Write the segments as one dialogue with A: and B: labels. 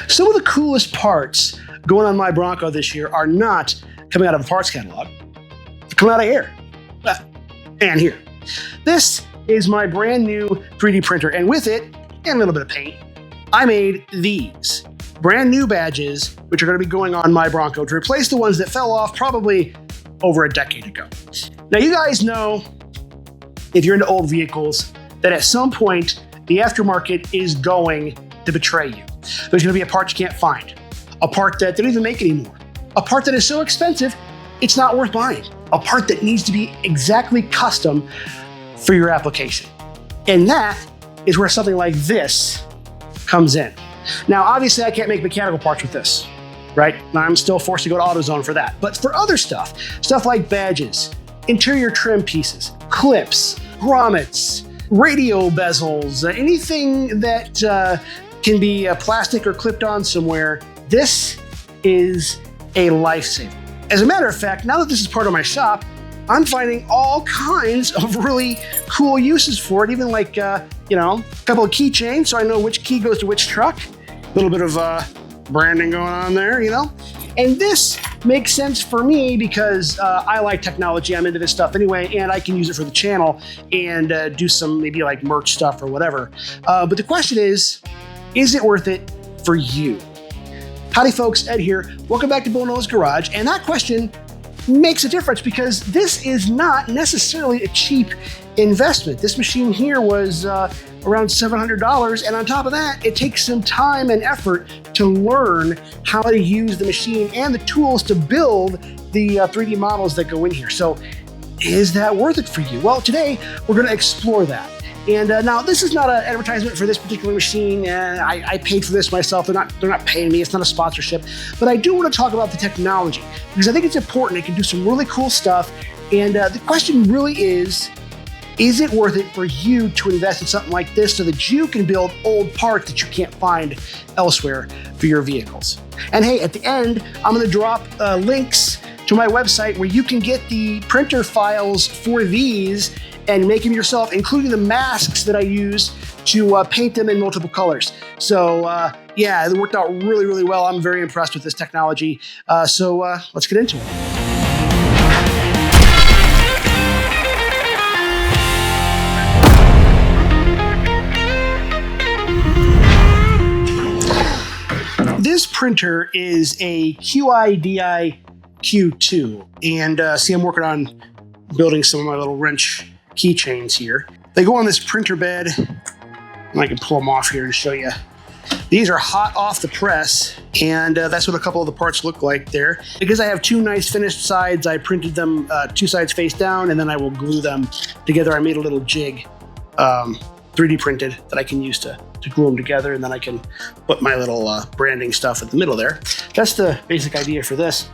A: Some of the coolest parts going on my Bronco this year are not coming out of a parts catalog. They're coming out of here. And here. This is my brand new 3D printer, and with it, and a little bit of paint, I made these brand new badges, which are going to be going on my Bronco to replace the ones that fell off probably over a decade ago. Now, you guys know, if you're into old vehicles, that at some point, the aftermarket is going to betray you. There's going to be a part you can't find, a part that they don't even make anymore, a part that is so expensive, it's not worth buying, a part that needs to be exactly custom for your application. And that is where something like this comes in. Now, obviously, I can't make mechanical parts with this, right? I'm still forced to go to AutoZone for that. But for other stuff like badges, interior trim pieces, clips, grommets, radio bezels, anything that can be plastic or clipped on somewhere, this is a lifesaver. As a matter of fact, now that this is part of my shop, I'm finding all kinds of really cool uses for it, even like, a couple of keychains so I know which key goes to which truck. A little bit of branding going on there, And this makes sense for me because I like technology. I'm into this stuff anyway, and I can use it for the channel and do some maybe like merch stuff or whatever. But the question is it worth it for you? Howdy folks, Ed here. Welcome back to Bullnose Garage. And that question makes a difference because this is not necessarily a cheap investment. This machine here was around $700. And on top of that, it takes some time and effort to learn how to use the machine and the tools to build the 3D models that go in here. So is that worth it for you? Well, today we're going to explore that. And now this is not an advertisement for this particular machine. I paid for this myself. They're not paying me. It's not a sponsorship. But I do want to talk about the technology because I think it's important. It can do some really cool stuff. And the question really is it worth it for you to invest in something like this so that you can build old parts that you can't find elsewhere for your vehicles? And hey, at the end, I'm going to drop links to my website where you can get the printer files for these and make them yourself, including the masks that I use to paint them in multiple colors. So yeah, it worked out really, really well. I'm very impressed with this technology. So let's get into it. This printer is a QIDI Q2. And see, I'm working on building some of my little wrench keychains here. They go on this printer bed, and I can pull them off here and show you. These are hot off the press, and that's what a couple of the parts look like there. Because I have two nice finished sides, I printed them two sides face down, and then I will glue them together. I made a little jig, 3D printed, that I can use to glue them together, and then I can put my little branding stuff in the middle there. That's the basic idea for this.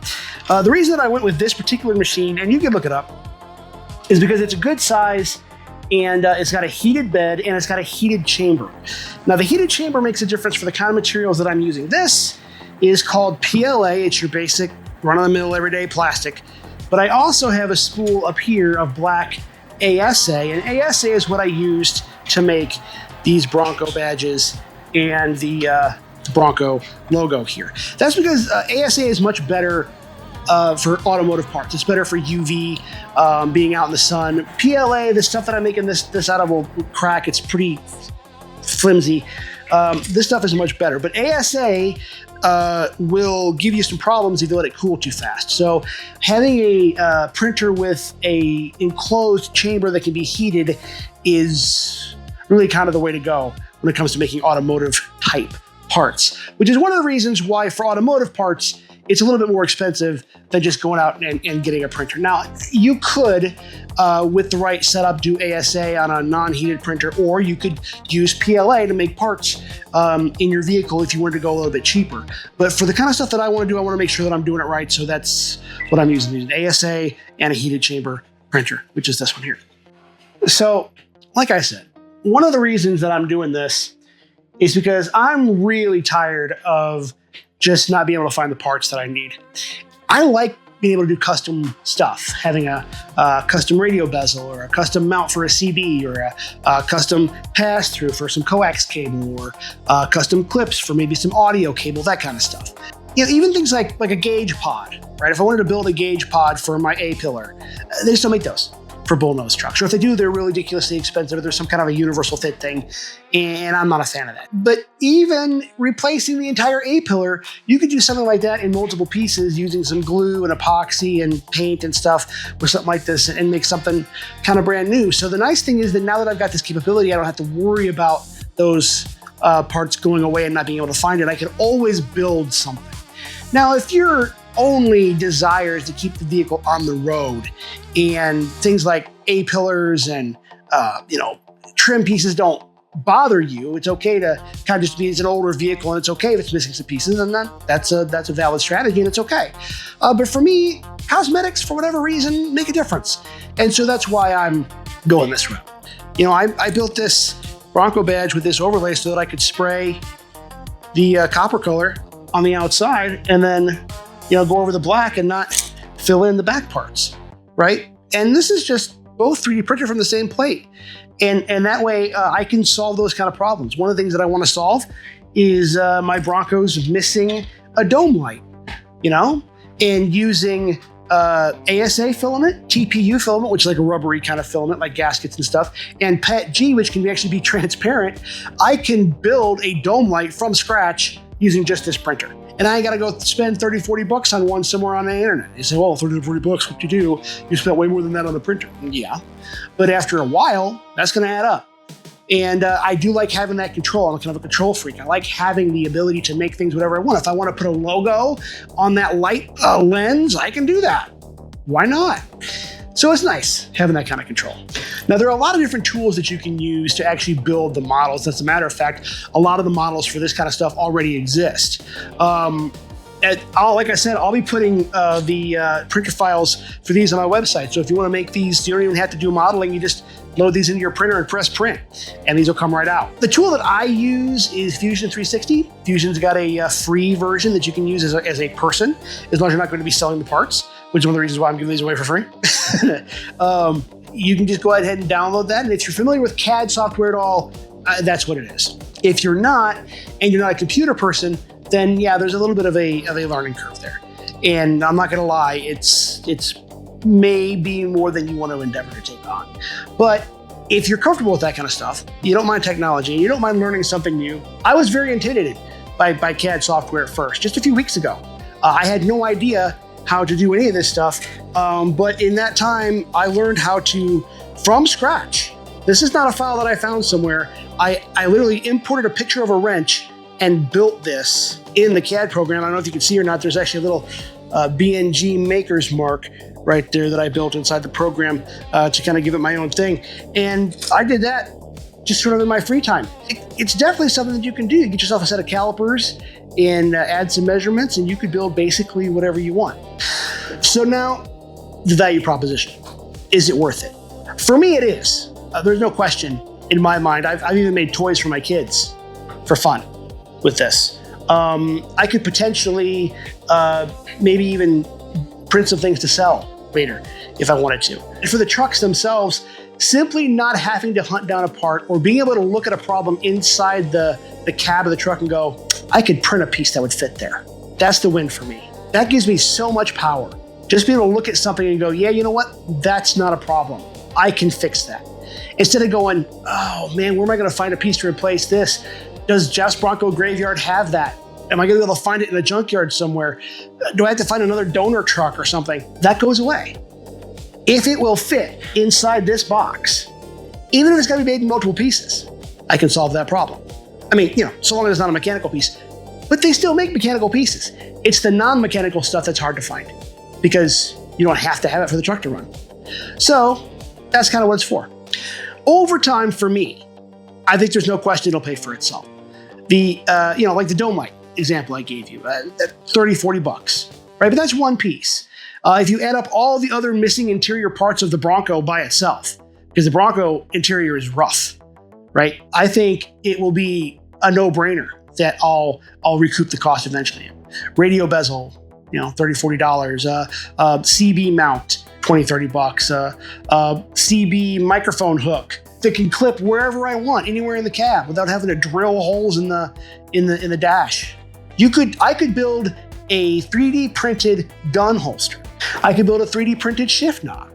A: The reason that I went with this particular machine, and you can look it up, is because it's a good size and it's got a heated bed and it's got a heated chamber. Now, the heated chamber makes a difference for the kind of materials that I'm using. This is called PLA. It's your basic run-of-the-mill everyday plastic. But I also have a spool up here of black ASA, and ASA is what I used to make these Bronco badges and the Bronco logo here. That's because ASA is much better for automotive parts. It's better for UV, being out in the sun. PLA, the stuff that I'm making this out of will crack. It's pretty flimsy. This stuff is much better. But ASA will give you some problems if you let it cool too fast. So having a printer with a enclosed chamber that can be heated is really kind of the way to go when it comes to making automotive type parts, which is one of the reasons why for automotive parts, it's a little bit more expensive than just going out and getting a printer. Now, you could, with the right setup, do ASA on a non-heated printer, or you could use PLA to make parts in your vehicle if you wanted to go a little bit cheaper. But for the kind of stuff that I want to do, I want to make sure that I'm doing it right. So that's what I'm using, ASA and a heated chamber printer, which is this one here. So, like I said, one of the reasons that I'm doing this is because I'm really tired of just not being able to find the parts that I need. I like being able to do custom stuff, having a custom radio bezel or a custom mount for a CB or a custom pass-through for some coax cable or custom clips for maybe some audio cable, that kind of stuff. Even things like a gauge pod, right? If I wanted to build a gauge pod for my A-pillar, they just don't make those for Bullnose trucks. Or if they do, they're really ridiculously expensive. There's some kind of a universal fit thing, and I'm not a fan of that. But even replacing the entire A-pillar, you could do something like that in multiple pieces using some glue and epoxy and paint and stuff or something like this and make something kind of brand new. So the nice thing is that now that I've got this capability, I don't have to worry about those parts going away and not being able to find it. I can always build something. Now, if your only desire is to keep the vehicle on the road and things like A-pillars and trim pieces don't bother you, it's okay to kind of just be, it's an older vehicle and it's okay if it's missing some pieces, and that's a valid strategy and it's okay. But for me, cosmetics, for whatever reason, make a difference. And so that's why I'm going this route. I built this Bronco badge with this overlay so that I could spray the copper color on the outside and then go over the black and not fill in the back parts, right? And this is just both 3D printed from the same plate. And that way I can solve those kind of problems. One of the things that I want to solve is my Bronco's missing a dome light, and using ASA filament, TPU filament, which is like a rubbery kind of filament, like gaskets and stuff, and PETG, which can actually be transparent. I can build a dome light from scratch using just this printer. And I ain't got to go spend 30, 40 bucks on one somewhere on the internet. You say, well, 30 to 40 bucks, what you do? You spent way more than that on the printer. Yeah. But after a while, that's going to add up. And I do like having that control. I'm kind of a control freak. I like having the ability to make things whatever I want. If I want to put a logo on that light lens, I can do that. Why not? So it's nice having that kind of control. Now, there are a lot of different tools that you can use to actually build the models. As a matter of fact, a lot of the models for this kind of stuff already exist. Like I said, I'll be putting the printer files for these on my website. So if you want to make these, you don't even have to do modeling. You just load these into your printer and press print, and these will come right out. The tool that I use is Fusion 360. Fusion's got a free version that you can use as a person, as long as you're not going to be selling the parts, which is one of the reasons why I'm giving these away for free. You can just go ahead and download that. And if you're familiar with CAD software at all, that's what it is. If you're not, and you're not a computer person, then yeah, there's a little bit of a learning curve there. And I'm not gonna lie, it's maybe more than you want to endeavor to take on. But if you're comfortable with that kind of stuff, you don't mind technology, and you don't mind learning something new. I was very intimidated by CAD software at first, just a few weeks ago. I had no idea how to do any of this stuff. But in that time, I learned how to, from scratch. This is not a file that I found somewhere. I literally imported a picture of a wrench and built this in the CAD program. I don't know if you can see or not. There's actually a little BNG maker's mark right there that I built inside the program to kind of give it my own thing. And I did that just sort of in my free time. It's definitely something that you can do. You get yourself a set of calipers and add some measurements, and you could build basically whatever you want. So now, the value proposition. Is it worth it? For me, it is. There's no question in my mind. I've even made toys for my kids for fun with this. I could potentially maybe even print some things to sell later if I wanted to. And for the trucks themselves, simply not having to hunt down a part or being able to look at a problem inside the cab of the truck and go, I could print a piece that would fit there. That's the win for me. That gives me so much power. Just being able to look at something and go, yeah, you know what? That's not a problem. I can fix that. Instead of going, oh man, where am I going to find a piece to replace this? Does Jeff's Bronco Graveyard have that? Am I going to be able to find it in a junkyard somewhere? Do I have to find another donor truck or something? That goes away. If it will fit inside this box, even if it's got to be made in multiple pieces, I can solve that problem. I mean, so long as it's not a mechanical piece. But they still make mechanical pieces. It's the non-mechanical stuff that's hard to find because you don't have to have it for the truck to run. So that's kind of what it's for. Over time, for me, I think there's no question it'll pay for itself. The, like the dome light example I gave you, 30, 40 bucks, right? But that's one piece. If you add up all the other missing interior parts of the Bronco by itself, because the Bronco interior is rough, right? I think it will be a no-brainer that I'll recoup the cost eventually. Radio bezel, $30, $40. CB mount, $20, $30. CB microphone hook that can clip wherever I want, anywhere in the cab, without having to drill holes in the dash. I could build a 3D printed gun holster. I could build a 3D printed shift knob.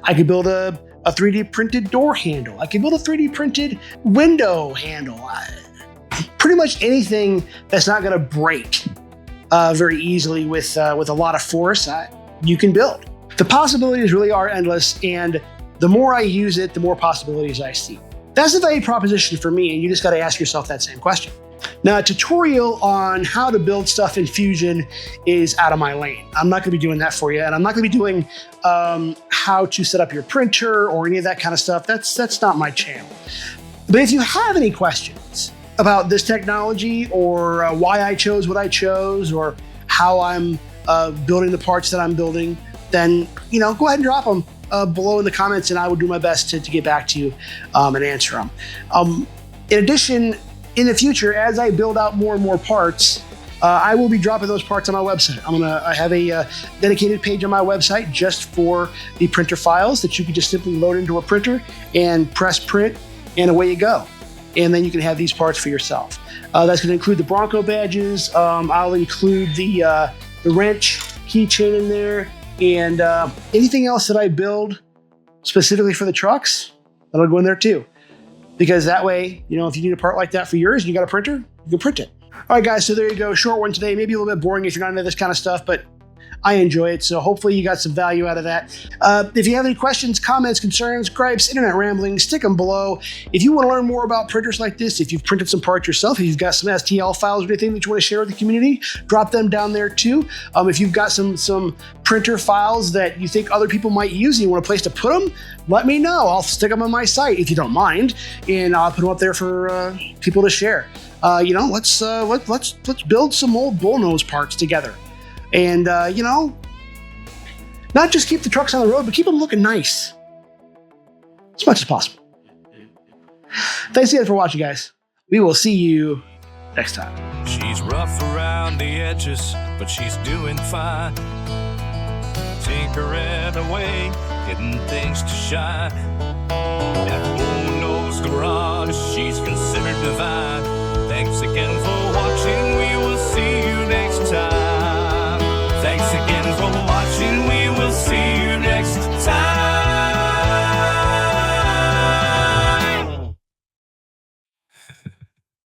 A: I could build a 3D printed door handle. I could build a 3D printed window handle. Pretty much anything that's not going to break very easily with a lot of force, you can build. The possibilities really are endless, and the more I use it, the more possibilities I see. That's the value proposition for me, and you just got to ask yourself that same question. Now, a tutorial on how to build stuff in Fusion is out of my lane. I'm not going to be doing that for you, and I'm not going to be doing how to set up your printer or any of that kind of stuff. That's not my channel. But if you have any questions about this technology, or why I chose what I chose, or how I'm building the parts that I'm building, then go ahead and drop them below in the comments, and I will do my best to get back to you and answer them. In addition, in the future, as I build out more and more parts, I will be dropping those parts on my website. I have a dedicated page on my website just for the printer files that you can just simply load into a printer and press print, and away you go. And then you can have these parts for yourself. That's going to include the Bronco badges. I'll include the wrench keychain in there, and anything else that I build specifically for the trucks, that'll go in there too. Because that way, if you need a part like that for yours and you got a printer, you can print it. All right, guys, so there you go. Short one today. Maybe a little bit boring if you're not into this kind of stuff, but I enjoy it. So hopefully you got some value out of that. If you have any questions, comments, concerns, gripes, internet ramblings, stick them below. If you want to learn more about printers like this, if you've printed some parts yourself, if you've got some STL files or anything that you want to share with the community, drop them down there too. If you've got some printer files that you think other people might use and you want a place to put them, let me know. I'll stick them on my site if you don't mind, and I'll put them up there for people to share. Let's build some old Bullnose parts together. And, not just keep the trucks on the road, but keep them looking nice as much as possible. Thanks again for watching, guys. We will see you next time.
B: She's rough around the edges, but she's doing fine. Tinkering away, getting things to shine. That Bullnose garage, she's considered divine. Thanks again for watching. We will see you next time.